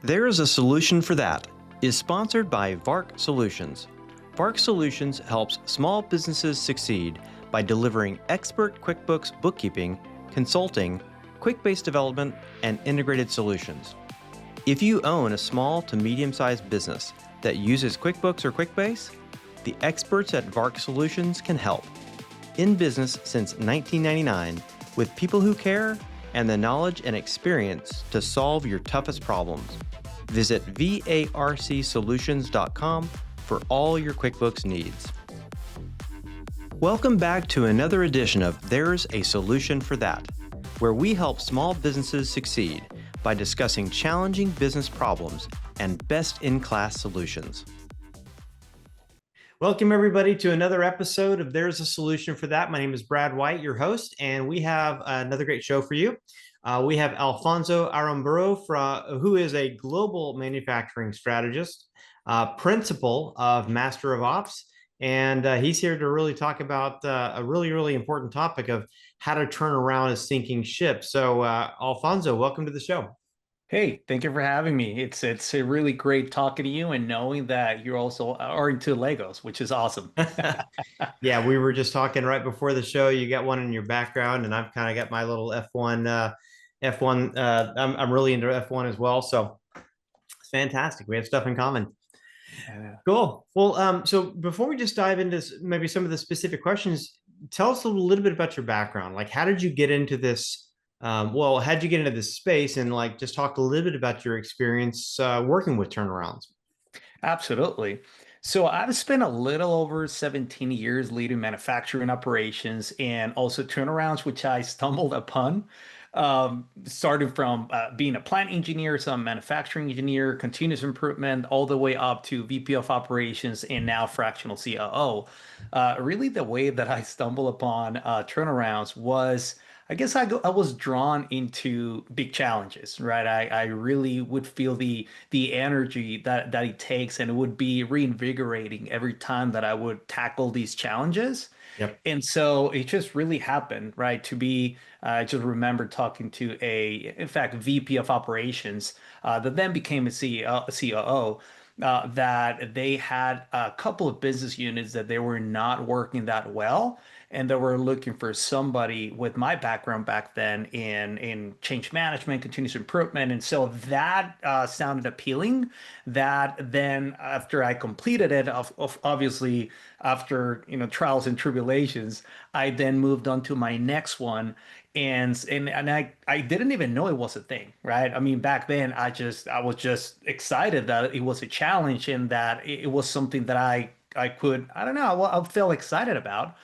There is a Solution for That is sponsored by VARC Solutions. VARC Solutions helps small businesses succeed by delivering expert QuickBooks bookkeeping, consulting, quick-base development, and integrated solutions. If you own a small to medium-sized business that uses QuickBooks or QuickBase, the experts at VARC Solutions can help. In business since 1999, with people who care and the knowledge and experience to solve your toughest problems. Visit VARCsolutions.com for all your QuickBooks needs. Welcome back to another edition of There's a Solution for That, where we help small businesses succeed by discussing challenging business problems and best-in-class solutions. Welcome, everybody, to another episode of There's a Solution for That. My name is Brad White, your host, and we have another great show for you. We have Alfonso Aramburo, who is a global manufacturing strategist, principal of Master of Ops, and he's here to really talk about a really important topic of how to turn around a sinking ship. So, Alfonso, welcome to the show. Hey, thank you for having me. It's a really great talking to you and knowing that you also are into Legos, which is awesome. Yeah, we were just talking right before the show. You got one in your background, and I've kind of got my little F1. F1. I'm really into F1 as well, so it's fantastic. We have stuff in common. Yeah. Cool. Well, so before we just dive into maybe some of the specific questions, tell us a little bit about your background. Like, how did you get into this? How did you get into this space? And like, just talk a little bit about your experience working with turnarounds. Absolutely. So I've spent a little over 17 years leading manufacturing operations and also turnarounds, which I stumbled upon, starting from being a plant engineer, some manufacturing engineer, continuous improvement, all the way up to VP of operations and now fractional COO. Really, the way that I stumbled upon turnarounds was I was drawn into big challenges, right? I really would feel the energy that it takes, and it would be reinvigorating every time that I would tackle these challenges. Yep. And so it just really happened, right? I just remember talking to in fact, VP of operations that then became a CEO, a COO. That they had a couple of business units that they were not working that well, and they were looking for somebody with my background back then in change management, continuous improvement, and so that sounded appealing. That then, after I completed it, obviously after trials and tribulations, I then moved on to my next one, and I didn't even know it was a thing, right? I mean, back then I was just excited that it was a challenge and that it was something that I could, I don't know, I felt excited about.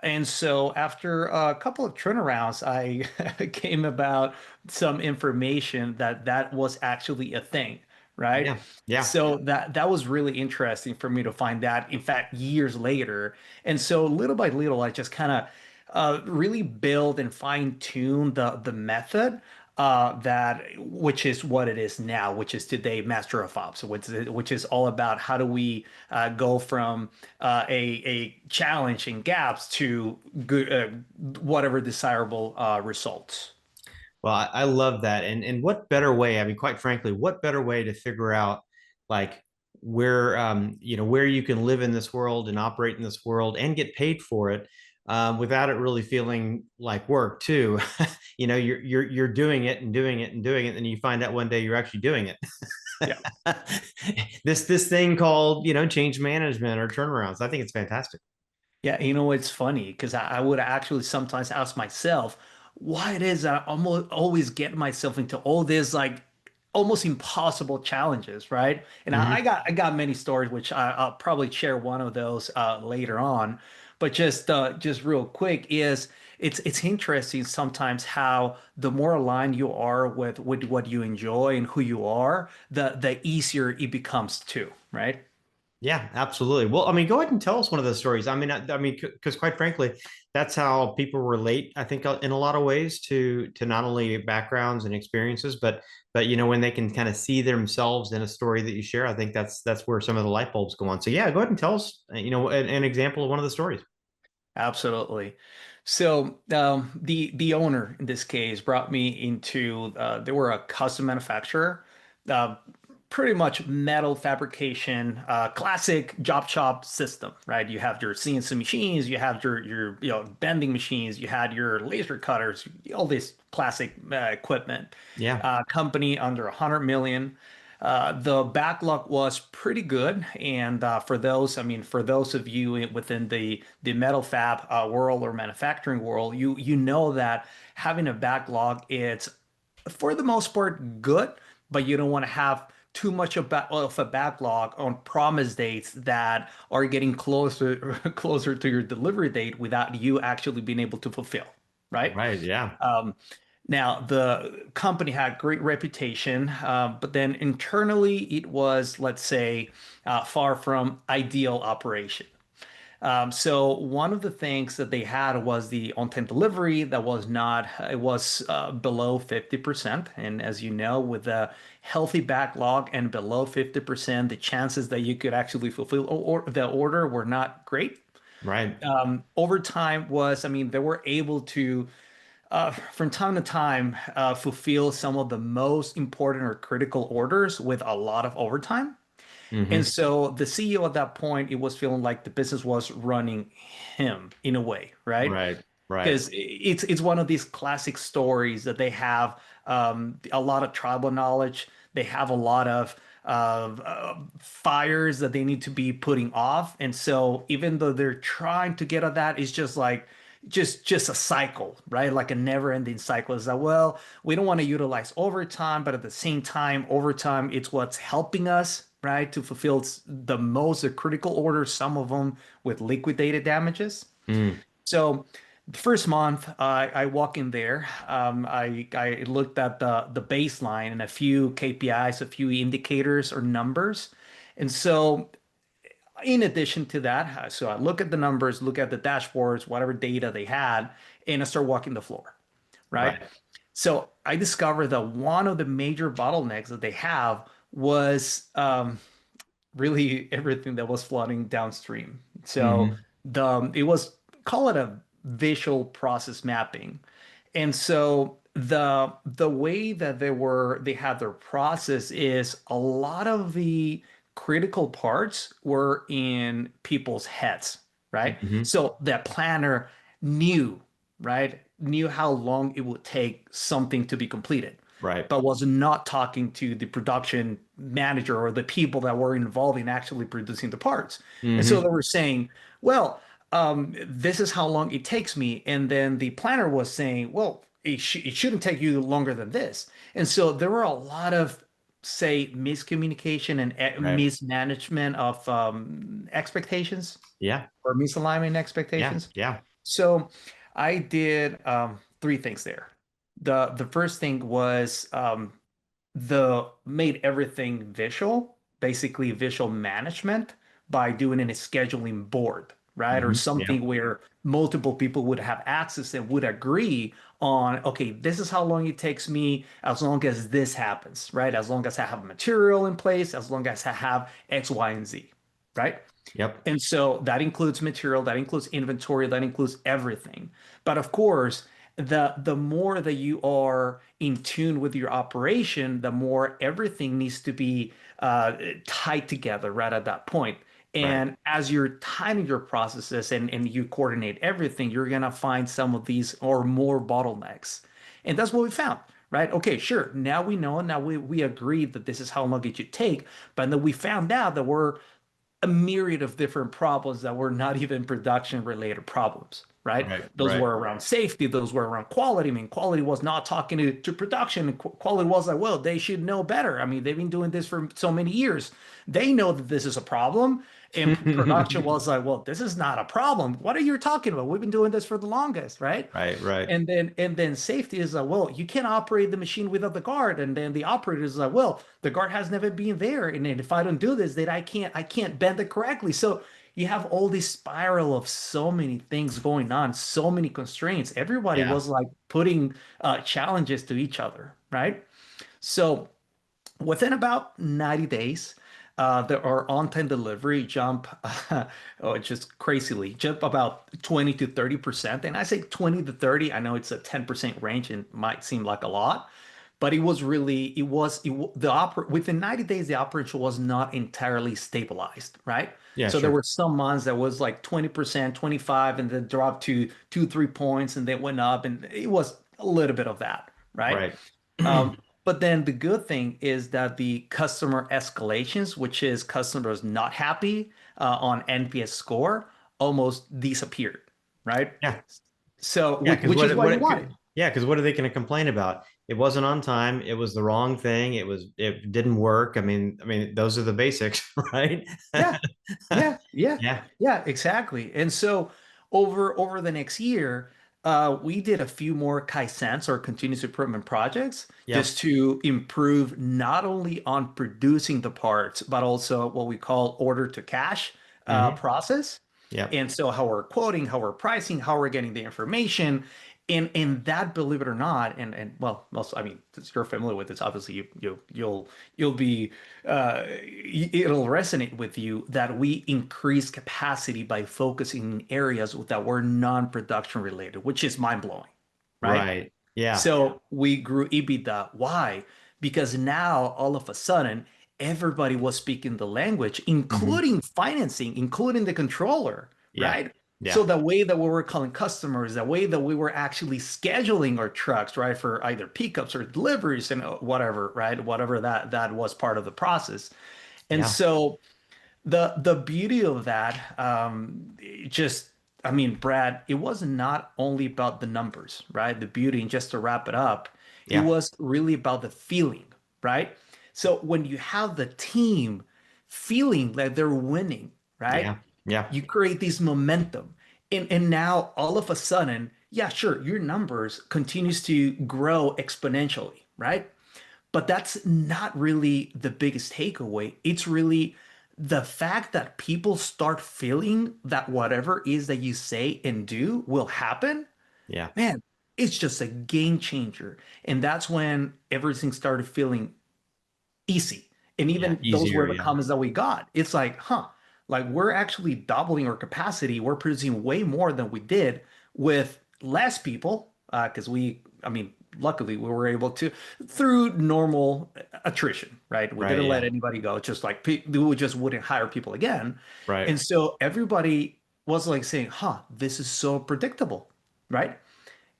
And so after a couple of turnarounds, I came about some information that that was actually a thing, right? Yeah. Yeah. So that was really interesting for me to find that, in fact, years later. And so little by little, I just kind of really build and fine tune the method that which is what it is now, which is today Master of Ops, which is all about how do we go from a challenge and gaps to good, whatever desirable results. Well, I love that. And what better way? I mean, quite frankly, what better way to figure out like where where you can live in this world and operate in this world and get paid for it without it really feeling like work too. You're doing it and doing it and doing it, and you find out one day you're actually doing it. Yeah. This thing called change management or turnarounds. I think it's fantastic. Yeah, it's funny because I would actually sometimes ask myself why it is that I almost always get myself into all this like almost impossible challenges, right? And Mhm. I got many stories, which I'll probably share one of those later on. But just real quick is it's interesting sometimes how the more aligned you are with what you enjoy and who you are, the easier it becomes too, right? Yeah, absolutely. Well, I mean, go ahead and tell us one of those stories. I mean, because quite frankly, that's how people relate. I think in a lot of ways to not only backgrounds and experiences, but when they can kind of see themselves in a story that you share, I think that's where some of the light bulbs go on. So yeah, go ahead and tell us, an example of one of the stories. Absolutely. So the owner in this case brought me into they were a custom manufacturer. Uh, pretty much metal fabrication, classic job shop system, right? You have your CNC machines, you have your bending machines, you had your laser cutters, all this classic equipment. Yeah. Company under 100 million. The backlog was pretty good, and for those, I mean, for those of you within the metal fab world or manufacturing world, you know that having a backlog, it's for the most part good, but you don't want to have too much of a backlog on promise dates that are getting closer closer to your delivery date without you actually being able to fulfill, right? Right. Yeah. Um, Now, the company had great reputation, but then internally it was, let's say, far from ideal operation. So one of the things that they had was the on-time delivery that was not, it was below 50%. And as you know, with a healthy backlog and below 50%, the chances that you could actually fulfill the order were not great. Right. Over time was, I mean, they were able to from time to time fulfill some of the most important or critical orders with a lot of overtime. And Hmm. so the CEO at that point, it was feeling like the business was running him in a way, right? Right. Right. Because it's one of these classic stories that they have a lot of tribal knowledge. They have a lot of fires that they need to be putting off, and so even though they're trying to get at that, it's just like just a cycle, right? Like a never-ending cycle. Is that well, we don't want to utilize overtime, but at the same time, overtime it's what's helping us, right, to fulfill the most critical orders. Some of them with liquidated damages. Mm. So the first month, I walk in there. I looked at the baseline and a few KPIs, a few indicators or numbers, and so in addition to that, so I look at the numbers, look at the dashboards, whatever data they had, and I start walking the floor, right? Right. So I discovered that one of the major bottlenecks that they have was really everything that was flooding downstream. So Hmm. it was, call it a visual process mapping. And so the way that they had their process is a lot of the critical parts were in people's heads, right? Hmm. So that planner knew, right? Knew how long it would take something to be completed, Right. but was not talking to the production manager or the people that were involved in actually producing the parts. And so they Hmm. were saying, well, this is how long it takes me. And then the planner was saying, well, it shouldn't take you longer than this. And so there were a lot of, say, miscommunication and Right. mismanagement of expectations Yeah. or misalignment Yeah. expectations. Yeah. So I did three things there. The first thing was the made everything visual, basically visual management by doing a scheduling board, right? Or Yeah. something where multiple people would have access and would agree on, okay, this is how long it takes me as long as this happens, right? As long as I have material in place, as long as I have X, Y, and Z, right? Yep. And so that includes material, that includes inventory, that includes everything. But of course, the more that you are in tune with your operation, the more everything needs to be tied together right at that point. Right. And as you're timing your processes and you coordinate everything, you're gonna find some of these or more bottlenecks. And that's what we found, right? Okay, sure. Now we know, now we agreed that this is how long it should take, but then we found out that we're a myriad of different problems that were not even production related problems, right? Right. Those Right. were around safety, those were around quality. I mean, quality was not talking to production. Quality was like, well, they should know better. I mean, they've been doing this for so many years. They know that this is a problem. And production was like, well, this is not a problem. What are you talking about? We've been doing this for the longest, right? Right. Right. And then safety is like, well, you can't operate the machine without the guard. And then the operator is like, well, the guard has never been there. And then if I don't do this, then I can't bend it correctly. So you have all this spiral of so many things going on, so many constraints. Everybody Yeah. was like putting challenges to each other, right? So within about 90 days, our on-time delivery jump, oh, just crazily, jump about 20 to 30%. And I say 20 to 30, I know it's a 10% range and might seem like a lot, but it was really within 90 days the operation was not entirely stabilized, right? Yeah, So there sure. were some months that was like 20%, 25, and then dropped to 2, 3 points, and then went up, and it was a little bit of that, right? Right. But then the good thing is that the customer escalations, which is customers not happy on NPS score, almost disappeared, right? Yeah. So, Yeah, because which is what you wanted. yeah, because what are they going to complain about? It wasn't on time. It was the wrong thing. It didn't work. I mean, those are the basics, right? Yeah, yeah, yeah, Yeah. yeah, exactly. And so over the next year, we did a few more Kaizens or continuous improvement projects Yep. just to improve not only on producing the parts, but also what we call order to cash Hmm. process. Yep. And so how we're quoting, how we're pricing, how we're getting the information. And that, believe it or not, and well, most, I mean, since you're familiar with this, obviously you'll be it'll resonate with you that we increase capacity by focusing in areas that were non-production related, which is mind-blowing, right? Right. Yeah. So we grew EBITDA. Why? Because now all of a sudden everybody was speaking the language, Hmm. including financing, including the controller, Yeah. right? So Yeah. the way that we were calling customers, the way that we were actually scheduling our trucks, right, for either pickups or deliveries and whatever, right, whatever that was part of the process. And Yeah. so the beauty of that, it just, I mean, Brad, it was not only about the numbers, right? The beauty, and just to wrap it up, it Yeah. was really about the feeling, right? So when you have the team feeling like they're winning, right? Yeah. Yeah. You create this momentum. And now all of a sudden, yeah, sure, your numbers continues to grow exponentially, right? But that's not really the biggest takeaway. It's really the fact that people start feeling that whatever is that you say and do will happen. Yeah. Man, it's just a game changer. And that's when everything started feeling easy. And Yeah. even those Easier. were the Yeah. comments that we got. It's like, huh, like we're actually doubling our capacity. We're producing way more than we did with less people. Because I mean, luckily we were able to, through normal attrition, right? We Right. didn't let Yeah. anybody go. It's just like we just wouldn't hire people again. Right. And so everybody was like saying, huh, this is so predictable, right?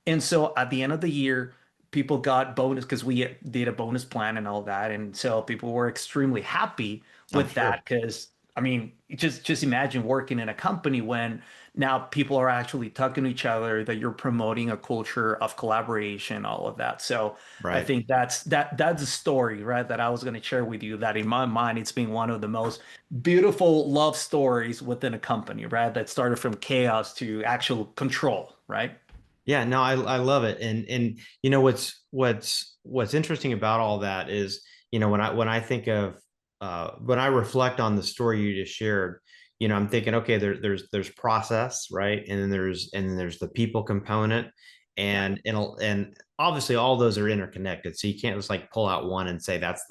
And so at the end of the year, people got bonus because we did a bonus plan and all that. And so people were extremely happy I'm with sure. that because I mean, just imagine working in a company when now people are actually talking to each other, that you're promoting a culture of collaboration, all of that. So I Right. think that's a story, right, that I was going to share with you that in my mind it's been one of the most beautiful love stories within a company, right? That started from chaos to actual control, right? Yeah, no, I love it. And what's interesting about all that is, when I think of when I reflect on the story you just shared, I'm thinking, okay, there's process, right? And then there's the people component, Yeah. and obviously all those are interconnected. So you can't just like pull out one and say that's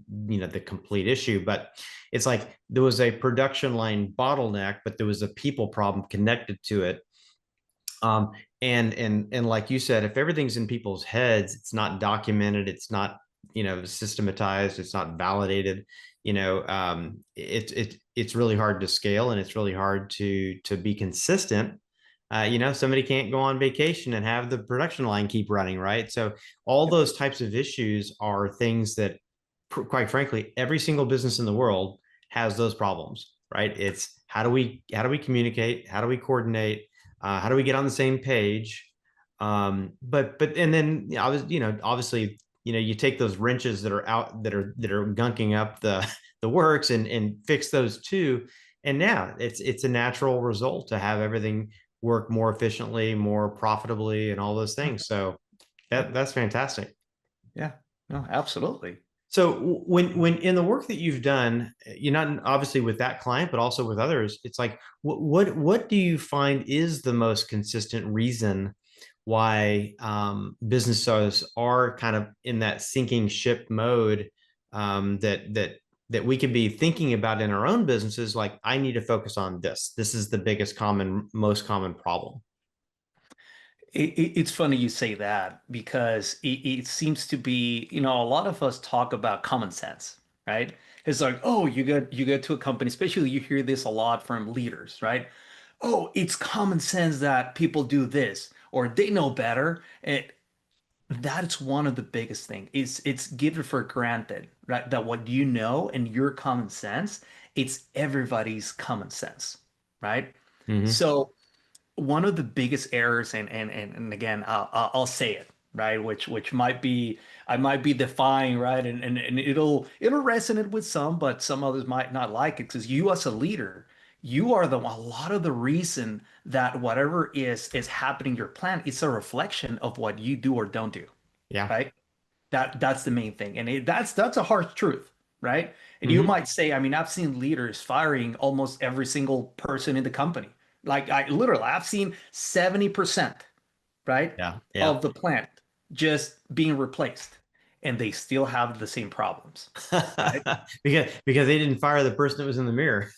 the complete issue. But it's like there was a production line bottleneck, but there was a people problem connected to it. um, and like you said, if everything's in people's heads, it's not documented, it's not systematized, it's not validated. It's really hard to scale, and it's really hard to be consistent. Somebody can't go on vacation and have the production line keep running, right? So all those types of issues are things that, quite frankly, every single business in the world has those problems, right? It's how do we communicate, how do we coordinate, how do we get on the same page? But and then I was obviously you take those wrenches that are out that are gunking up the works and fix those too. And now it's a natural result to have everything work more efficiently, more profitably, and all those things. So Yeah. that's fantastic. Yeah. No, absolutely. So when in the work that you've done, not obviously with that client, but also with others, it's like what do you find is the most consistent reason why businesses are kind of in that sinking ship mode, that we could be thinking about in our own businesses? Like, I need to focus on this. This is the biggest most common problem. It's funny you say that because it seems to be, a lot of us talk about common sense, right? It's like, oh, you go to a company, especially you hear this a lot from leaders, right? Oh, it's common sense that people do this or they know better. That's one of the biggest things. It's given for granted, right? That what you know and your common sense, it's everybody's common sense, right? Hmm. So one of the biggest errors, and again, I'll say it, right, which might be I might be defying, right, and it'll resonate with some, but some others might not like it because you as a leader, you are a lot of the reason that whatever is happening in your plan, it's a reflection of what you do or don't do, Yeah. right? That's the main thing, and that's a harsh truth, right? And you Hmm. might say, I mean, I've seen leaders firing almost every single person in the company. Like I literally, I've seen 70%, right, Yeah. Yeah. of the plant just being replaced, and they still have the same problems, right? Because they didn't fire the person that was in the mirror.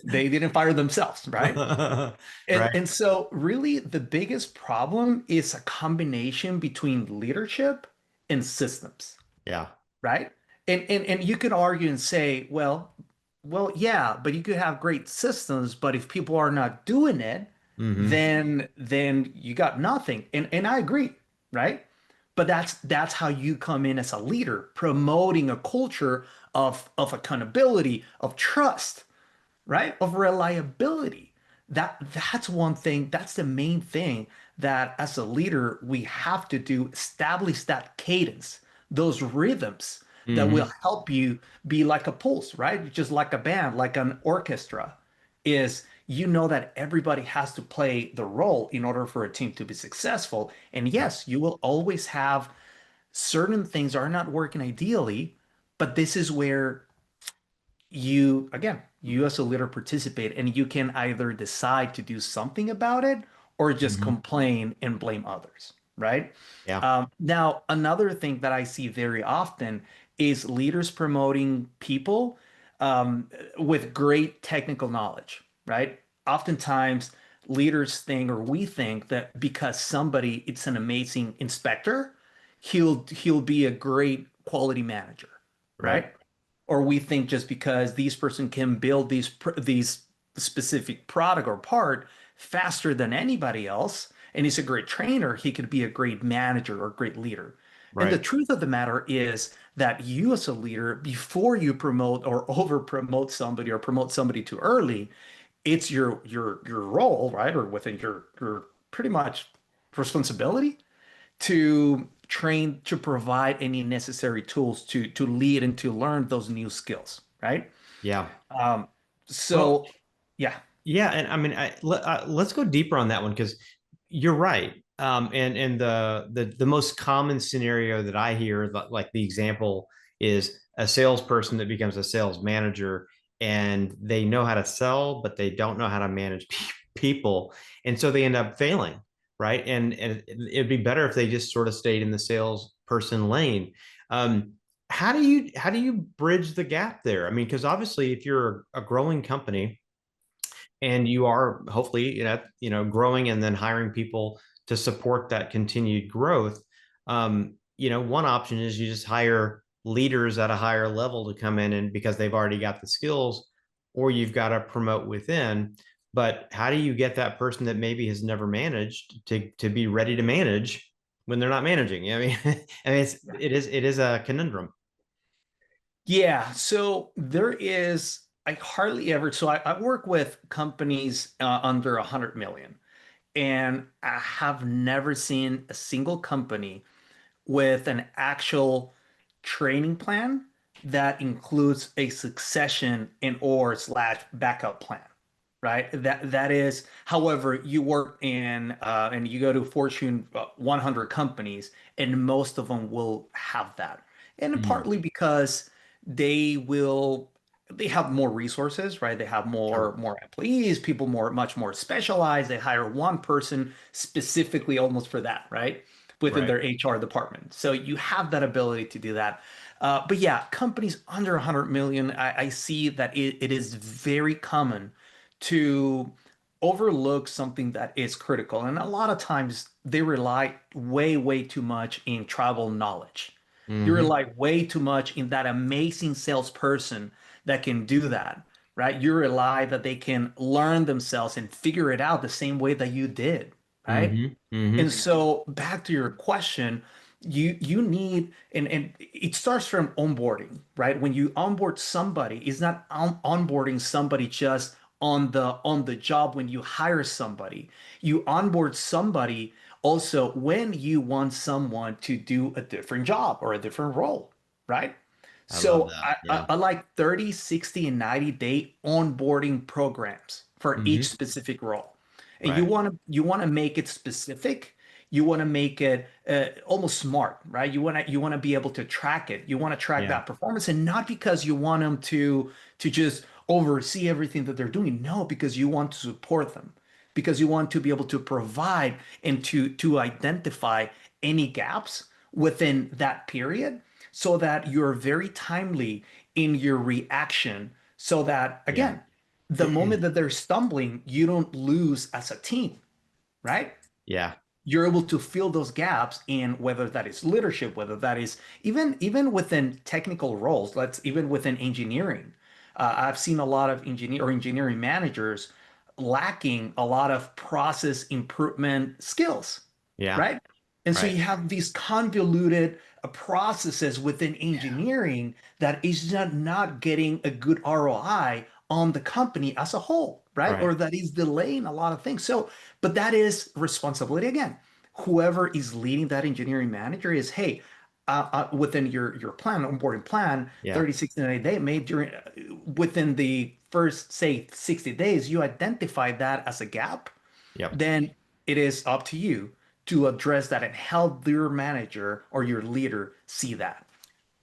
They didn't fire themselves, right? And Right. and so really the biggest problem is a combination between leadership and systems, Yeah. right? And you could argue and say, well, yeah, but you could have great systems, but if people are not doing it, Hmm. then you got nothing. And I agree, right? But that's how you come in as a leader, promoting a culture of accountability, of trust, right? Of reliability. That's one thing, that's the main thing that as a leader we have to do, establish that cadence, those rhythms that will Hmm. help you be like a pulse, right? Just like a band, like an orchestra, is that everybody has to play the role in order for a team to be successful. And Yeah. yes, you will always have certain things are not working ideally, but this is where you as a leader participate and you can either decide to do something about it or just Hmm. complain and blame others, right? Yeah. Now, another thing that I see very often is leaders promoting people with great technical knowledge, right? Oftentimes, leaders think or we think that because somebody it's an amazing inspector, he'll be a great quality manager, Right. right? Or we think just because these person can build these specific product or part faster than anybody else and he's a great trainer, he could be a great manager or great leader. And the Right. truth of the matter is that you as a leader, before you promote or over promote somebody or promote somebody too early, it's your role, right? Or within your pretty much responsibility to train to provide any necessary tools to lead and to learn those new skills, right? Yeah. Um, Well, so yeah, yeah, and I mean, let's go deeper on that one because you're right. And the most common scenario that I hear, like the example, is a salesperson that becomes a sales manager, and they know how to sell, but they don't know how to manage people, and so they end up failing, right? And it'd be better if they just sort of stayed in the salesperson lane. Um, how do you bridge the gap there? I mean, because obviously, if you're a growing company and you are hopefully growing and then hiring people to support that continued growth, one option is you just hire leaders at a higher level to come in and because they've already got the skills, or you've got to promote within. But how do you get that person that maybe has never managed to be ready to manage when they're not managing? I mean, I mean, it is a conundrum. yeah. So there is, I hardly ever, so I work with companies under 100 million, and I have never seen a single company with an actual training plan that includes a succession and or slash backup plan, right? That is, however, you work in and you go to Fortune 100 companies, and most of them will have that, and Mhm. partly because they will they have more resources, right? They have more Sure. more employees, people much more specialized. They hire one person specifically almost for that, right? Within Right. their HR department. So you have that ability to do that. But yeah, companies under 100 million, I see that it is very common to overlook something that is critical. And a lot of times they rely way, way too much in tribal knowledge. You Hmm. rely way too much in that amazing salesperson that can do that, right? You rely that they can learn themselves and figure it out the same way that you did, right? Hmm. Hmm. And so back to your question, you need and it starts from onboarding, right? When you onboard somebody, it's not onboarding somebody just on the job when you hire somebody. You onboard somebody also when you want someone to do a different job or a different role, right? I love So that. I, Yeah. I like 30, 60, and 90-day onboarding programs for each Hmm. specific role. And Right. you want to make it specific. You want to make it almost smart, right? You want to be able to track it. You want to track Yeah. that performance, and not because you want them to just oversee everything that they're doing. No, because you want to support them, because you want to be able to provide and to identify any gaps within that period, so that you're very timely in your reaction, so that Yeah. again, the moment that they're stumbling, you don't lose as a team, right? Yeah. You're able to fill those gaps in, whether that is leadership, whether that is even within technical roles. Let's even within engineering. I've seen a lot of engineering managers lacking a lot of process improvement skills, Yeah. right? And so Right. you have these convoluted processes within engineering that is not getting a good ROI on the company as a whole, right? Right. Or that is delaying a lot of things. So, but that is responsibility again. Whoever is leading that engineering manager is, hey, within your plan, onboarding plan, Yeah. 30, 60, 90 day made during within the first, say, 60 days, you identify that as a gap, Yep. then it is up to you to address that and help your manager or your leader see that.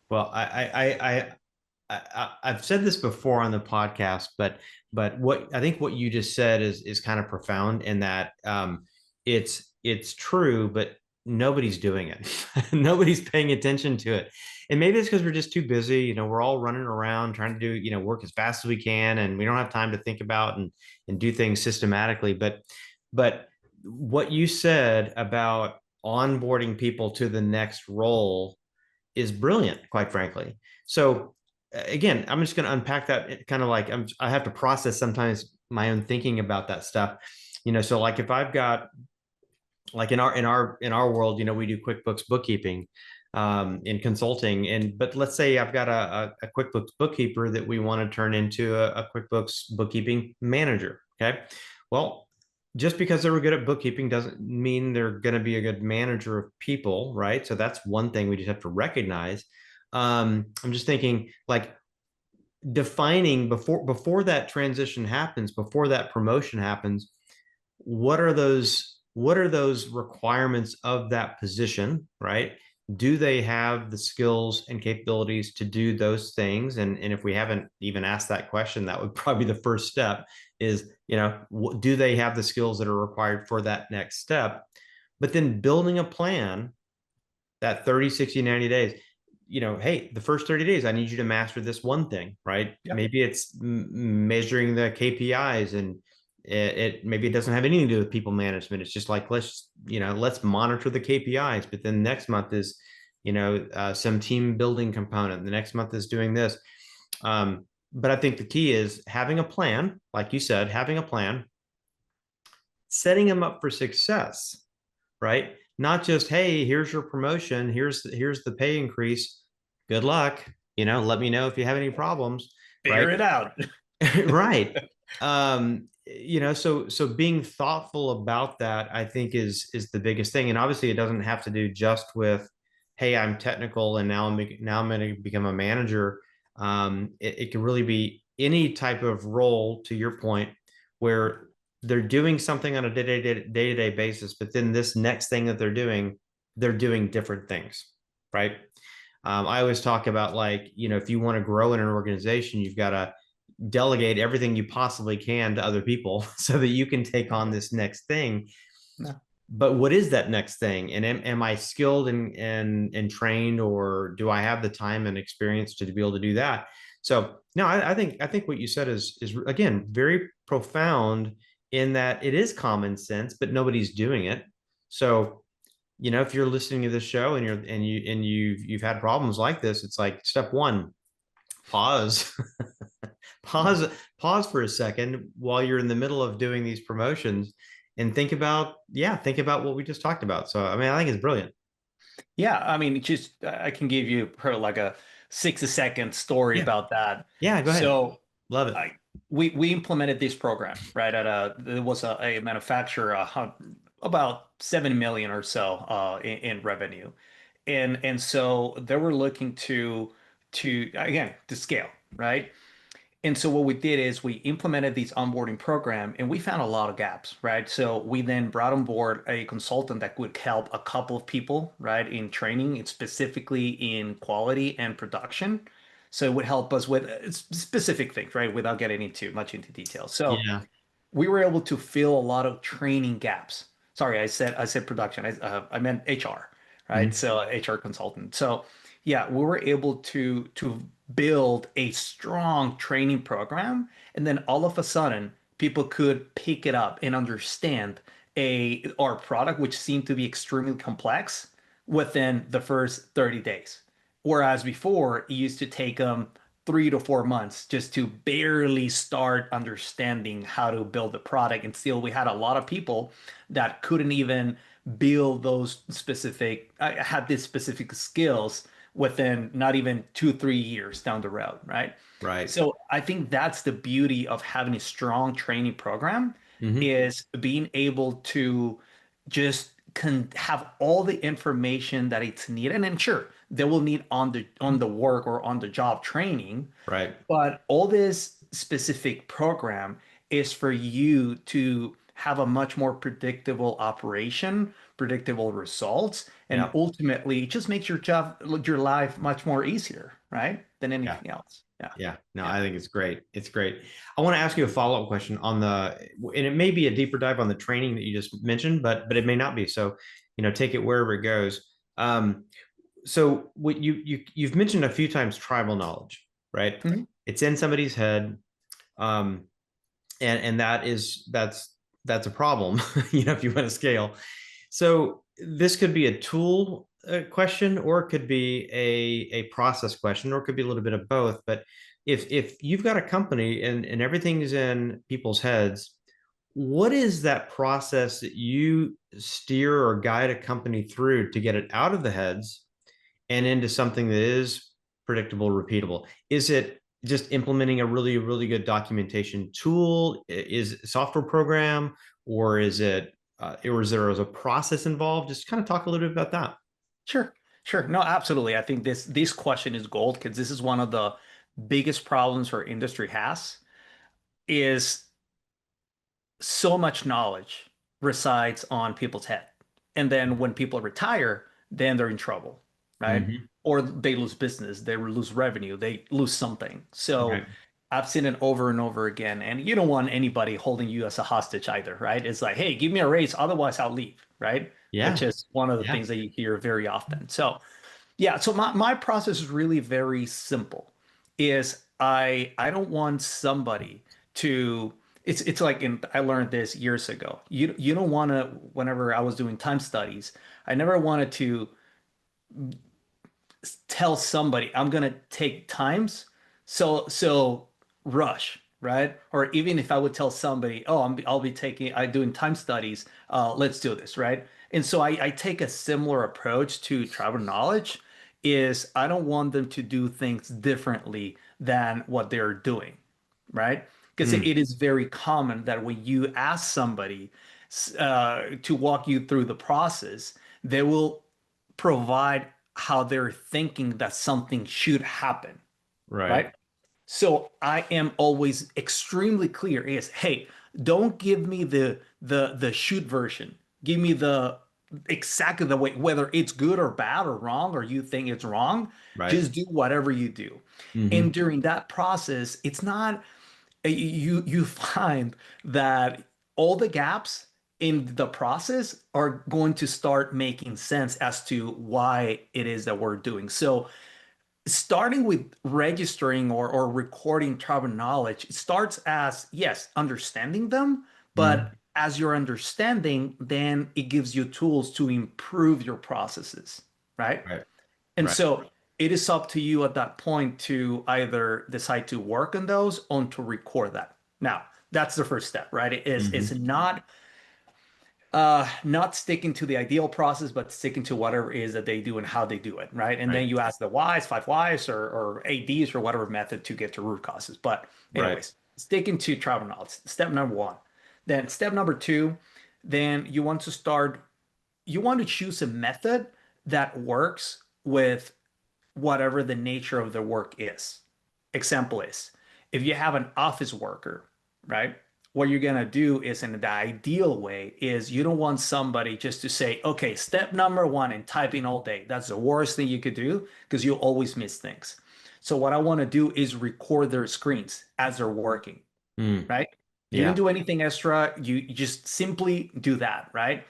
Well, I've said this before on the podcast, but what I think what you just said is kind of profound in that it's true, but nobody's doing it. Nobody's paying attention to it, and maybe it's because we're just too busy. We're all running around trying to do work as fast as we can, and we don't have time to think about and do things systematically. But what you said about onboarding people to the next role is brilliant, quite frankly. So again, I'm just going to unpack that kind of like I have to process sometimes my own thinking about that stuff. So like if I've got like in our world, we do QuickBooks bookkeeping in consulting, but let's say I've got a QuickBooks bookkeeper that we want to turn into a QuickBooks bookkeeping manager. Okay, well, just because they were good at bookkeeping doesn't mean they're going to be a good manager of people, right? So that's one thing we just have to recognize. I'm just thinking like defining before that transition happens, before that promotion happens, what are those requirements of that position, right? Do they have the skills and capabilities to do those things? And if we haven't even asked that question, that would probably be the first step is, do they have the skills that are required for that next step? But then building a plan that 30, 60, 90 days, hey, the first 30 days, I need you to master this one thing, right? Yep. Maybe it's measuring the KPIs and maybe it doesn't have anything to do with people management. It's just like, let's monitor the KPIs. But then next month is, some team building component. The next month is doing this. But I think the key is having a plan, like you said, having a plan, setting them up for success, right? Not just, hey, here's your promotion, here's the pay increase. Good luck. Let me know if you have any problems, Figure right? it out. Right. So being thoughtful about that, I think is the biggest thing. And obviously it doesn't have to do just with, hey, I'm technical and now I'm going to become a manager. It can really be any type of role, to your point, where they're doing something on a day-to-day basis, but then this next thing that they're doing different things, right? I always talk about like, if you want to grow in an organization, you've got to delegate everything you possibly can to other people so that you can take on this next thing. No. But what is that next thing? And am I skilled and trained, or do I have the time and experience to be able to do that? So no, I think what you said is again very profound in that it is common sense, but nobody's doing it. So, if you're listening to this show and you've had problems like this, it's like step one, pause, pause, pause for a second while you're in the middle of doing these promotions and think about what we just talked about. So, I mean, I think it's brilliant. Yeah, I mean, just I can give you like a 60-second story Yeah. about that. Yeah. Go ahead. So, Love it. I we implemented this program right at there was a manufacturer about 7 million or so in revenue, and so they were looking to again to scale, right? And so what we did is we implemented these onboarding program and we found a lot of gaps, right? So we then brought on board a consultant that would help a couple of people, right, in training, specifically in quality and production. So it would help us with specific things, right, without getting into much into detail. So Yeah. we were able to fill a lot of training gaps. Sorry, I said production. I meant HR, right? Mhm. So HR consultant. So yeah, we were able to build a strong training program, and then all of a sudden, people could pick it up and understand a our product, which seemed to be extremely complex, within the first 30 days. Whereas before, it used to take them 3 to 4 months just to barely start understanding how to build the product. And still, we had a lot of people that couldn't even build those specific, had these specific skills within not even 2, 3 years down the road, right? Right. So I think that's the beauty of having a strong training program Hmm. is being able to just have all the information that it's needed. And then sure, they will need on the work or on the job training, Right. but all this specific program is for you to have a much more predictable operation, predictable results, and Yeah. ultimately it just makes your life much more easier, right? Than Yeah. anything else. Yeah. Yeah, no, Yeah. I think it's great. It's great. I want to ask you a follow-up question on and it may be a deeper dive on the training that you just mentioned, but it may not be. So, take it wherever it goes. So what you've mentioned a few times tribal knowledge, right? Mhm. It's in somebody's head, um, and that's a problem, if you want to scale. So this could be a tool question, or it could be a process question, or it could be a little bit of both. But if you've got a company and everything is in people's heads, what is that process that you steer or guide a company through to get it out of the heads and into something that is predictable, repeatable? Is it just implementing a really, really good documentation tool? Is it a software program, or is there a process involved? Just kind of talk a little bit about that. Sure. Sure. No, absolutely. I think this question is gold because this is one of the biggest problems our industry has is so much knowledge resides on people's head. And then when people retire, then they're in trouble, right? Hmm. Or they lose business, they lose revenue, they lose something. So Right. I've seen it over and over again. And you don't want anybody holding you as a hostage either, right? It's like, hey, give me a raise, otherwise I'll leave, right? Which Yeah. is one of the Yeah. things that you hear very often. So yeah, so my process is really very simple. Is I don't want somebody to it's like I learned this years ago. You don't want to whenever I was doing time studies, I never wanted to tell somebody I'm gonna take times, so rush, right? Or even if I would tell somebody, oh, I'll be taking I doing time studies, let's do this, right? And so I take a similar approach to tribal knowledge, is I don't want them to do things differently than what they're doing, right? Because Mm. it is very common that when you ask somebody to walk you through the process, they will provide how they're thinking that something should happen, Right. right? So I am always extremely clear is, hey, don't give me the shoot version. Give me the exactly the way, whether it's good or bad or wrong, or you think it's wrong, Right. just do whatever you do. And Hmm. during that process, it's not you find that all the gaps in the process are going to start making sense as to why it is that we're doing. So starting with registering or recording tribal knowledge, it starts as, yes, understanding them, But as you're understanding, then it gives you tools to improve your processes, right? Right. And Right. so it is up to you at that point to either decide to work on those or to record that. Now, that's the first step, right? It's Hmm. not sticking to the ideal process, but sticking to whatever it is that they do and how they do it, right? And Right. then you ask the whys, 5 whys, or ADs or whatever method to get to root causes. But Right. anyways, sticking to tribal knowledge, step number one. Then step number two, then you want to choose a method that works with whatever the nature of the work is. Example is, if you have an office worker, right? What you're gonna do is in the ideal way is you don't want somebody just to say, okay, step number one and typing all day. That's the worst thing you could do because you'll always miss things. So what I want to do is record their screens as they're working, Mm. right? You don't Yeah. do anything extra. You just simply do that, right?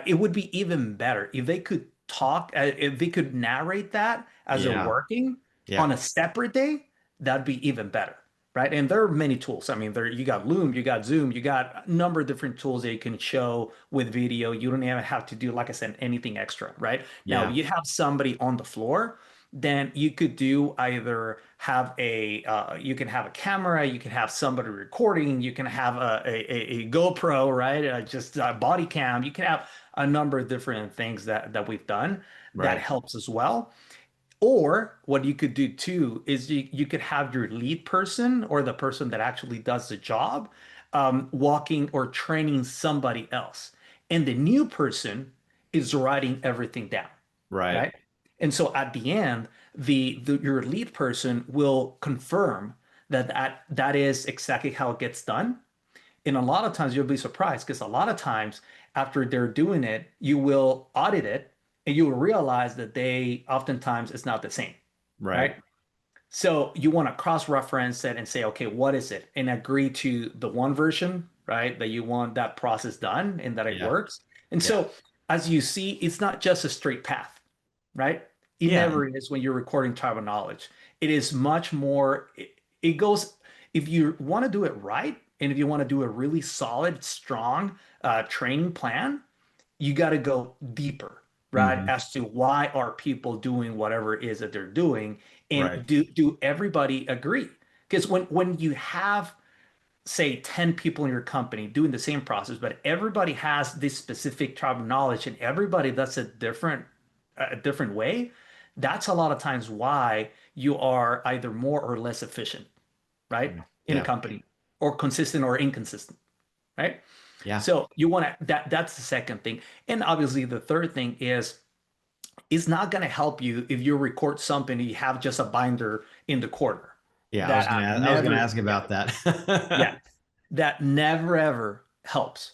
It would be even better if they could talk, if they could narrate that as they're Yeah. working Yeah. on a separate day. That'd be even better, right? And there are many tools. I mean, there you got Loom, you got Zoom, you got a number of different tools that you can show with video. You don't even have to do, like I said, anything extra, right? Now, if Yeah. you have somebody on the floor, then you could do either have you can have a camera, you can have somebody recording, you can have a GoPro, right? Just a body cam. You can have a number of different things that we've done that Right. helps as well. Or what you could do too is you could have your lead person or the person that actually does the job walking or training somebody else. And the new person is writing everything down, Right. right? And so at the end, your lead person will confirm that is exactly how it gets done. And a lot of times you'll be surprised because a lot of times after they're doing it, you will audit it and you will realize that they oftentimes it's not the same, Right. right? So you want to cross-reference it and say, okay, what is it? And agree to the one version, right? That you want that process done and that it Yeah. works. And Yeah. so as you see, it's not just a straight path, right? It Yeah. never is when you're recording tribal knowledge. It is much more, it goes, if you want to do it right, and if you want to do a really solid, strong training plan, you got to go deeper, right? Hmm. As to why are people doing whatever it is that they're doing, Right. and do everybody agree? Because when you have say 10 people in your company doing the same process, but everybody has this specific type of knowledge and everybody does it a different way, that's a lot of times why you are either more or less efficient, right? In a Yeah. company or consistent or inconsistent, right? Yeah. So you want to that's the second thing. And obviously the third thing is it's not going to help you if you record something and you have just a binder in the corner. Yeah. That I was gonna never, ask yeah, about yeah, that. that never ever helps.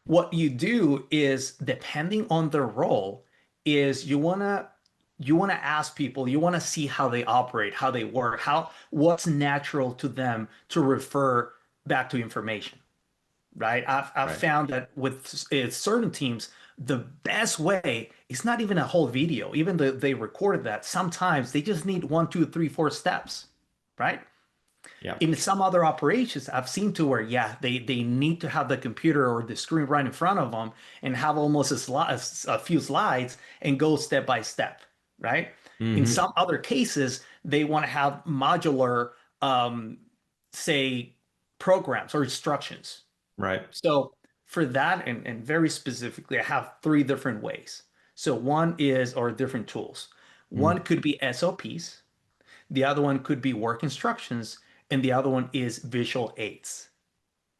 What you do is, depending on their role, is you wanna ask people, you wanna see how they operate, how they work, what's natural to them to refer back to information, right? I've Right. found that with certain teams, the best way is not even a whole video, even though they recorded that. Sometimes they just need one, two, three, four steps, right? Yeah. In some other operations, I've seen to where, yeah, they need to have the computer or the screen right in front of them and have almost a few slides and go step by step, right? In Hmm. some other cases, they want to have modular, um, say, programs or instructions. Right. So for that, and very specifically, I have three different ways. So one is, or different tools. Mm. One could be SOPs. The other one could be work instructions, and the other one is visual aids.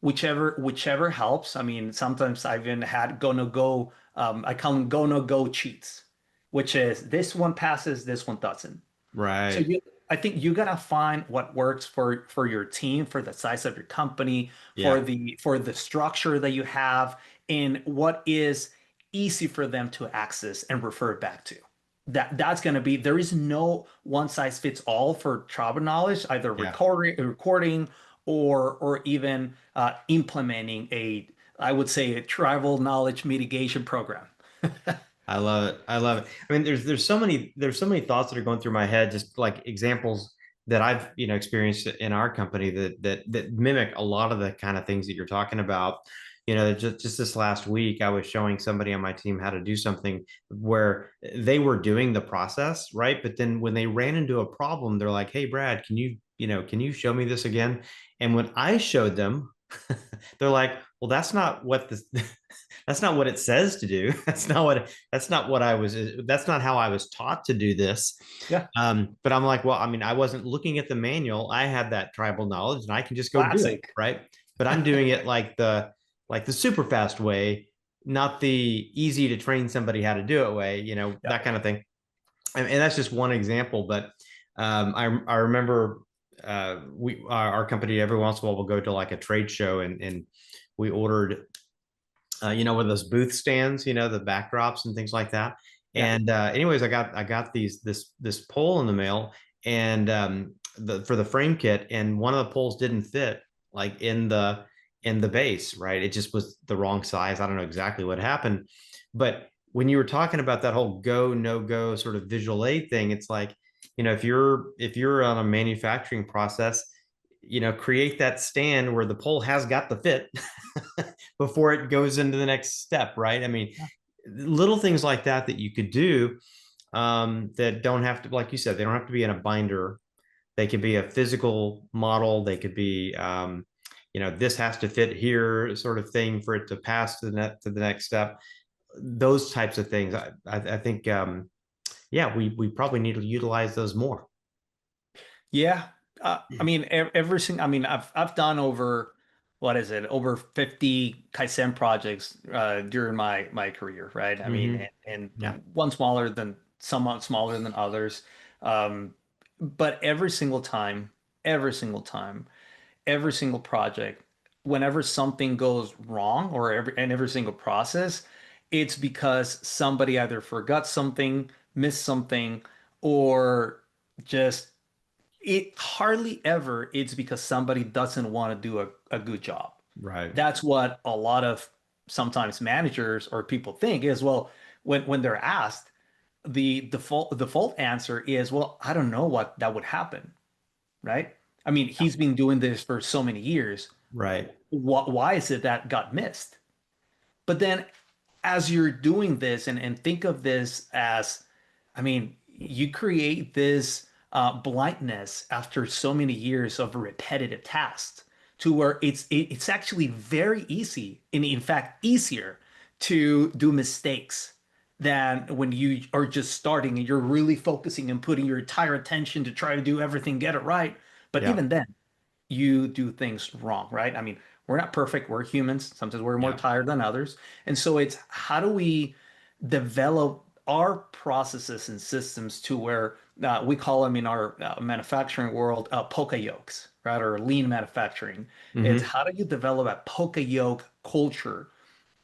Whichever helps. I mean, sometimes I've even had go no go. I call them go no go cheats, which is this one passes, this one doesn't. So Right. I think you gotta find what works for your team, for the size of your company, Yeah. for the structure that you have, and what is easy for them to access and refer back to. That's gonna be there is no one size fits all for tribal knowledge, either Yeah. recording or even implementing I would say a tribal knowledge mitigation program. I love it. I love it. I mean, there's so many thoughts that are going through my head, just like examples that I've, experienced in our company that mimic a lot of the kind of things that you're talking about. just this last week, I was showing somebody on my team how to do something where they were doing the process, right? But then when they ran into a problem, they're like, "Hey, Brad, can you show me this again?" And when I showed them, they're like, "Well, that's not what this that's not what it says to do. That's not how I was taught to do this." Yeah. But I'm like, well, I mean, I wasn't looking at the manual. I had that tribal knowledge and I can just go do it, Classic. right? But I'm doing it like the super fast way, not the easy to train somebody how to do it way, Yeah. that kind of thing. And that's just one example. But I remember our company every once in a while will go to like a trade show, and we ordered with those booth stands, the backdrops and things like that. Yeah. And anyways, I got this pole in the mail, and for the frame kit, and one of the poles didn't fit like in the base, right? It just was the wrong size. I don't know exactly what happened, but when you were talking about that whole go no go sort of visual aid thing, it's like, if you're on a manufacturing process, create that stand where the pole has got the fit before it goes into the next step, right? I mean, Yeah. little things like that you could do, that don't have to, like you said, they don't have to be in a binder. They could be a physical model. They could be, this has to fit here, sort of thing, for it to pass to the next step. Those types of things. I think, yeah, we probably need to utilize those more. Yeah. I mean, everything. I mean, I've done over, what is it, over 50 Kaizen projects during my career, right? I mean, Hmm. Yeah. and one smaller than somewhat smaller than others. Um, but every single time, every single project, whenever something goes wrong, or every single process, it's because somebody either forgot something, missed something, or just it hardly ever it's because somebody doesn't want to do a good job. Right. That's what a lot of sometimes managers or people think is, well, when they're asked, the default answer is, well, I don't know what that would happen, right? I mean, he's been doing this for so many years. Right. Why is it that got missed? But then as you're doing this, and think of this as, I mean, you create this blindness after so many years of repetitive tasks to where it's actually very easy, and in fact easier to do mistakes than when you are just starting and you're really focusing and putting your entire attention to try to do everything, get it right. But Yeah. even then, you do things wrong, right? I mean, we're not perfect. We're humans. Sometimes we're more Yeah. tired than others. And so it's how do we develop our processes and systems to where we call them in our manufacturing world poka yokes, right? Or lean manufacturing. It's Hmm. how do you develop a poka yoke culture,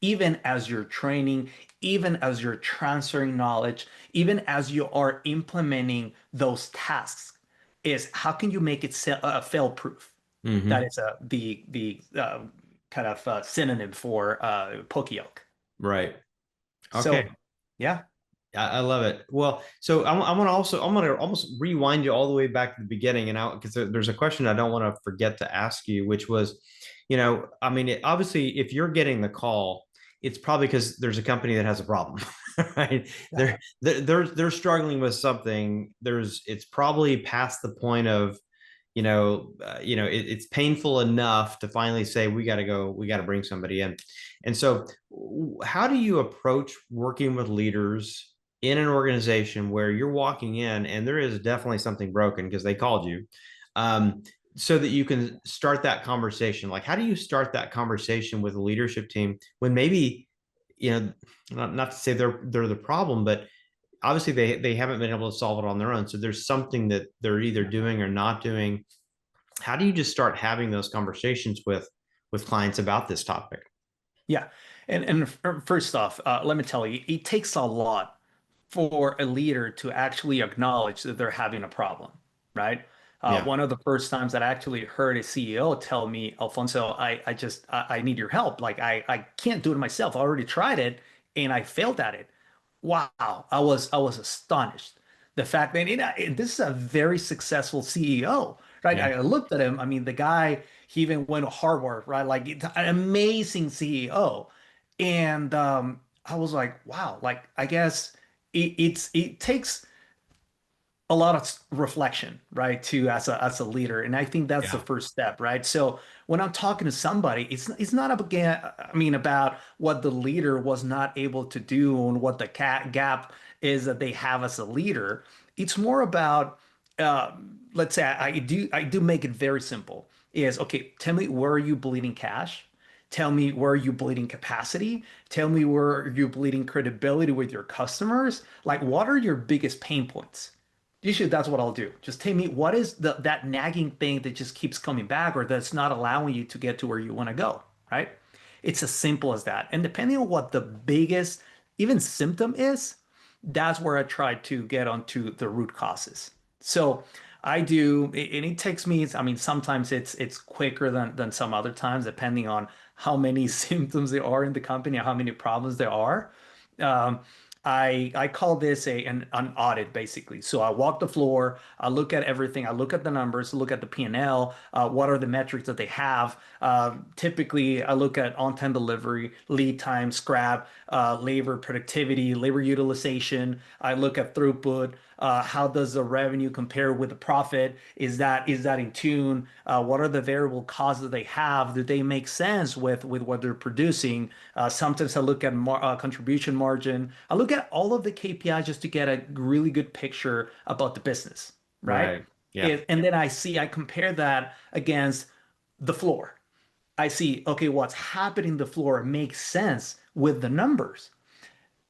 even as you're training, even as you're transferring knowledge, even as you are implementing those tasks, is how can you make it fail proof? That Hmm. is the kind of synonym for poka-yoke. Right. Okay. So yeah, I love it. Well, so I'm gonna almost rewind you all the way back to the beginning, and because there's a question I don't want to forget to ask you, which was, I mean, obviously, if you're getting the call, it's probably because there's a company that has a problem, right? yeah, They're struggling with something. It's probably past the point of, it's painful enough to finally say we got to go, we got to bring somebody in. And so, how do you approach working with leaders in an organization where you're walking in and there is definitely something broken because they called you, um, so that you can start that conversation? Like, how do you start that conversation with a leadership team when maybe, you know not to say they're the problem, but obviously they haven't been able to solve it on their own, so there's something that they're either doing or not doing. How do you just start having those conversations with clients about this topic? yeah. And first off, let me tell you, it takes a lot for a leader to actually acknowledge that they're having a problem, right? Yeah. One of the first times that I actually heard a CEO tell me, Alfonso, I need your help. Like I can't do it myself. I already tried it and I failed at it. Wow, I was astonished. The fact that this is a very successful CEO, right? Yeah. I looked at him. I mean, the guy, he even went to Harvard, right? Like an amazing CEO. And I was like, wow, like I guess it takes a lot of reflection, right? To as a leader, and I think that's the Yeah. first step, right? So when I'm talking to somebody, it's not again, I mean, about what the leader was not able to do and what the gap is that they have as a leader. It's more about, let's say, I do make it very simple. Is okay. Tell me, where are you bleeding cash? Tell me, where are you bleeding capacity? Tell me, where are you bleeding credibility with your customers? Like, what are your biggest pain points? Usually that's what I'll do. Just tell me, what is that nagging thing that just keeps coming back or that's not allowing you to get to where you want to go, right? It's as simple as that. And depending on what the biggest even symptom is, that's where I try to get onto the root causes. So I do, and it takes me, I mean, sometimes it's quicker than some other times, depending on how many symptoms there are in the company or how many problems there are. Um, I call this an audit basically. So I walk the floor, I look at everything, I look at the numbers, look at the P&L, what are the metrics that they have. Typically, I look at on-time delivery, lead time, scrap, labor productivity, labor utilization. I look at throughput. How does the revenue compare with the profit? Is that in tune? What are the variable costs that they have? Do they make sense with what they're producing? Sometimes I look at contribution margin. I look at all of the KPIs just to get a really good picture about the business, right? Right. Yeah. And then I compare that against the floor. I see, okay, what's happening on the floor makes sense with the numbers.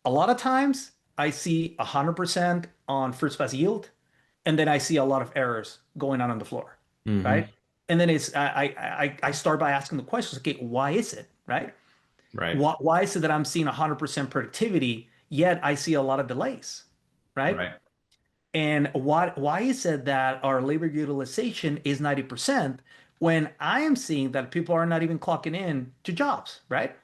A lot of times I see 100% on first pass yield, and then I see a lot of errors going on the floor, Hmm. right? And then I start by asking the questions, okay, why is it, right? Right. Why is it that I'm seeing 100% productivity, yet I see a lot of delays, right? Right. And why is it that our labor utilization is 90% when I am seeing that people are not even clocking in to jobs, right?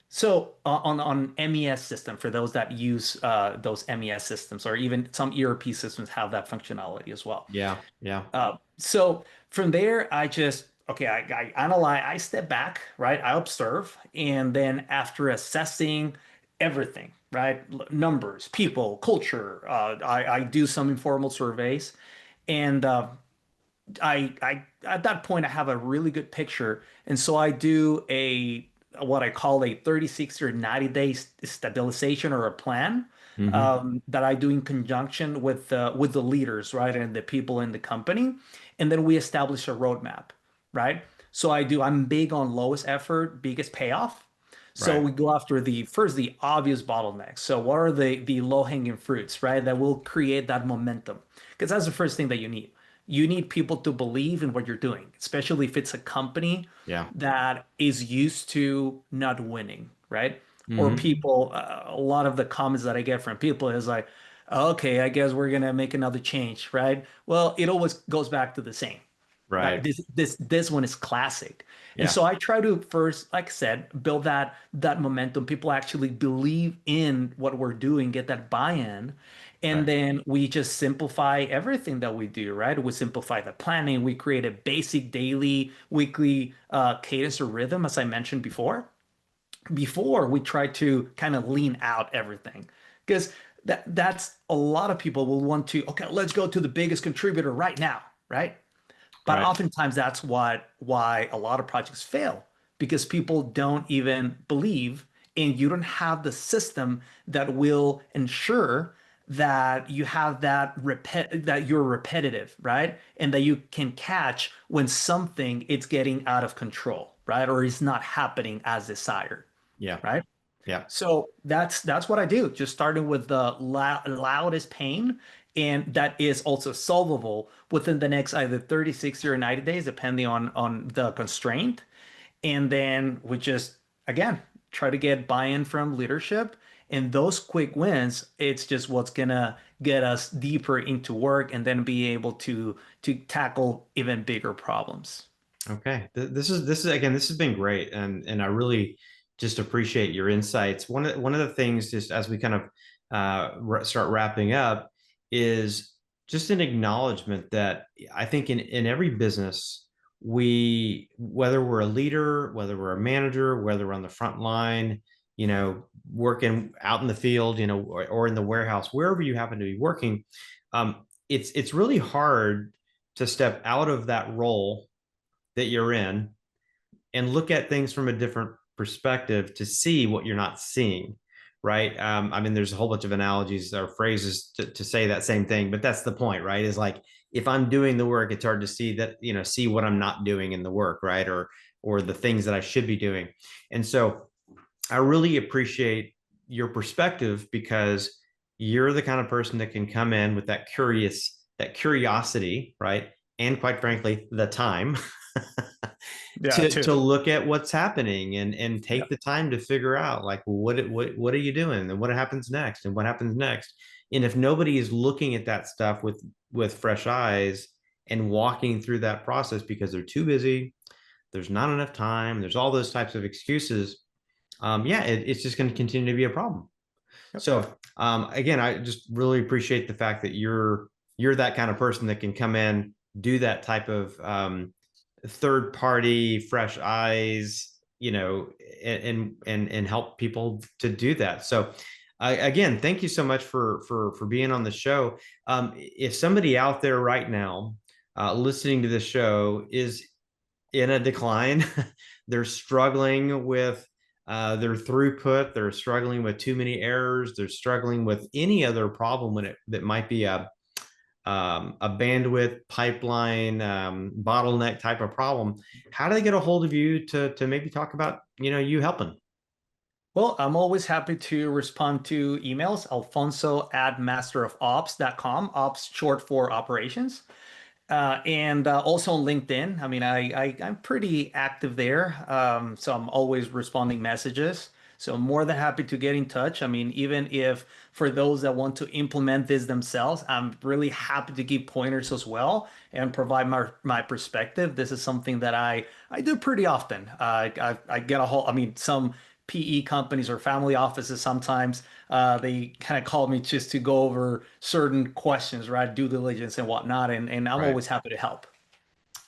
So on MES system, for those that use those MES systems, or even some ERP systems have that functionality as well. Yeah. Yeah. So from there, okay, I analyze, I step back, right? I observe, and then after assessing everything, right? Numbers, people, culture, I do some informal surveys, and I at that point I have a really good picture, and so I do a what I call a 30, 60, or 90 day stabilization or a plan Hmm. that I do in conjunction with the leaders, right, and the people in the company, and then we establish a roadmap, right? So I'm big on lowest effort, biggest payoff. So Right. we go after the obvious bottlenecks. So what are the low hanging fruits, right, that will create that momentum? Because that's the first thing that you need. You need people to believe in what you're doing, especially if it's a company Yeah. that is used to not winning, right? Or Hmm. people, a lot of the comments that I get from people is like, okay, I guess we're gonna make another change, right? Well, it always goes back to the same. Right. Right. This one is classic. And Yeah. so I try to first, like I said, build that momentum. People actually believe in what we're doing, get that buy-in. And Right. then we just simplify everything that we do, right? We simplify the planning. We create a basic daily, weekly cadence or rhythm, as I mentioned before. Before we try to kind of lean out everything. Because that's a lot of people will want to, okay, let's go to the biggest contributor right now, right? But Right. oftentimes that's why a lot of projects fail because people don't even believe and you don't have the system that will ensure that you have that you're repetitive, right? And that you can catch when something is getting out of control, right? Or is not happening as desired, Yeah. right? Yeah. So that's what I do. Just starting with the loudest pain, and that is also solvable within the next either 30, 60, or 90 days, depending on the constraint. And then we just again try to get buy-in from leadership. And those quick wins, it's just what's gonna get us deeper into work and then be able to tackle even bigger problems. Okay. This is again, this has been great, and I really just appreciate your insights. One of the things, just as we kind of start wrapping up, is just an acknowledgement that I think in every business, whether we're a leader, whether we're a manager, whether we're on the front line, working out in the field, or in the warehouse, wherever you happen to be working, it's really hard to step out of that role that you're in and look at things from a different perspective to see what you're not seeing, right? I mean, there's a whole bunch of analogies or phrases to say that same thing, but that's the point, right? Is like, if I'm doing the work, it's hard to see that, see what I'm not doing in the work, right? Or the things that I should be doing. And so I really appreciate your perspective, because you're the kind of person that can come in with that curiosity, right? And quite frankly, the time Yeah, to too. look at what's happening and Yeah. take the time to figure out, like, what are you doing, and what happens next, and what happens next. And if nobody is looking at that stuff with fresh eyes and walking through that process because they're too busy, there's not enough time, there's all those types of excuses, yeah, it's just going to continue to be a problem. Yep. So again, I just really appreciate the fact that you're that kind of person that can come in, do that type of third party, fresh eyes, and help people to do that. So again, thank you so much for being on the show. If somebody out there right now listening to this show is in a decline, they're struggling with their throughput, they're struggling with too many errors, they're struggling with any other problem that might be a bandwidth pipeline bottleneck type of problem, how do they get a hold of you to maybe talk about you helping? Well, I'm always happy to respond to emails. Alfonso at masterofops.com, ops short for operations. And also on LinkedIn. I mean, I'm pretty active there. So I'm always responding messages. So I'm more than happy to get in touch. I mean, even if for those that want to implement this themselves, I'm really happy to give pointers as well and provide my perspective. This is something that I do pretty often. I get a whole, I mean, some PE companies or family offices sometimes they kind of call me just to go over certain questions, right? Due diligence and whatnot. And I'm Right. always happy to help.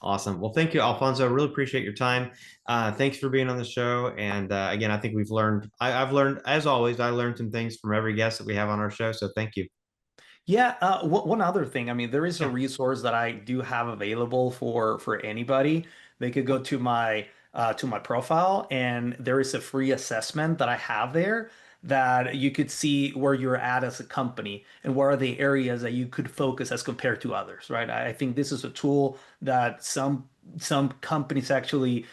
Awesome. Well, thank you, Alfonso. I really appreciate your time. Thanks for being on the show. And again, I think I've learned, as always, I learned some things from every guest that we have on our show. So thank you. Yeah, one other thing. I mean, there is a Yeah. resource that I do have available for anybody. They could go to my profile, and there is a free assessment that I have there that you could see where you're at as a company and what are the areas that you could focus as compared to others, right? I think this is a tool that some companies actually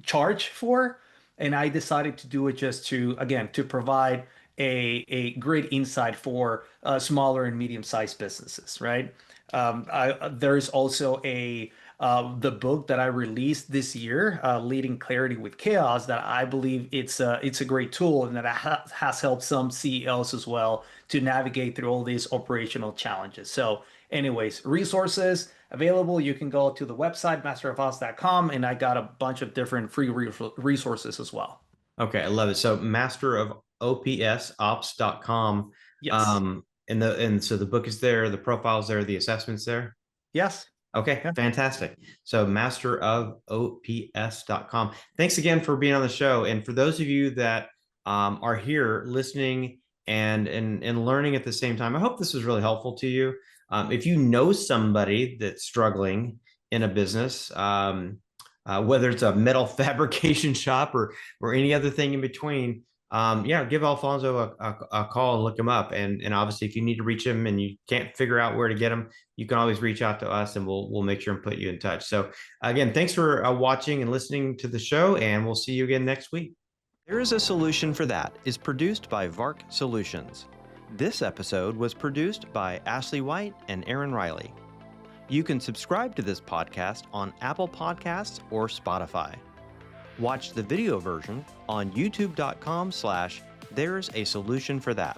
charge for, and I decided to do it just to again to provide a great insight for smaller and medium-sized businesses, right? There's also the book that I released this year, Leading Clarity with Chaos, that I believe it's a great tool and that has helped some CEOs as well to navigate through all these operational challenges. So, anyways, resources available. You can go to the website masterofops.com, and I got a bunch of different free resources as well. Okay. I love it. So master of opsops.com. Yes. And so the book is there, the profile's there, the assessment's there. Yes. Okay, Yeah. fantastic. So masterofops.com. Thanks again for being on the show. And for those of you that are here listening and learning at the same time, I hope this was really helpful to you. If you know somebody that's struggling in a business, whether it's a metal fabrication shop or any other thing in between, yeah, give Alfonso a call and look him up. And obviously, if you need to reach him and you can't figure out where to get him, you can always reach out to us, and we'll make sure and put you in touch. So again, thanks for watching and listening to the show, and we'll see you again next week. There is a Solution for That is produced by VARK Solutions. This episode was produced by Ashley White and Aaron Riley. You can subscribe to this podcast on Apple Podcasts or Spotify. Watch the video version on youtube.com/theresaSolutionforThat,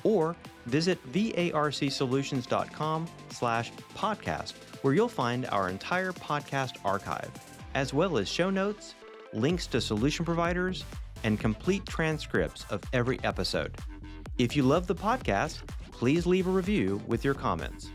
or visit varcsolutions.com/podcast, where you'll find our entire podcast archive, as well as show notes, links to solution providers, and complete transcripts of every episode. If you love the podcast, please leave a review with your comments.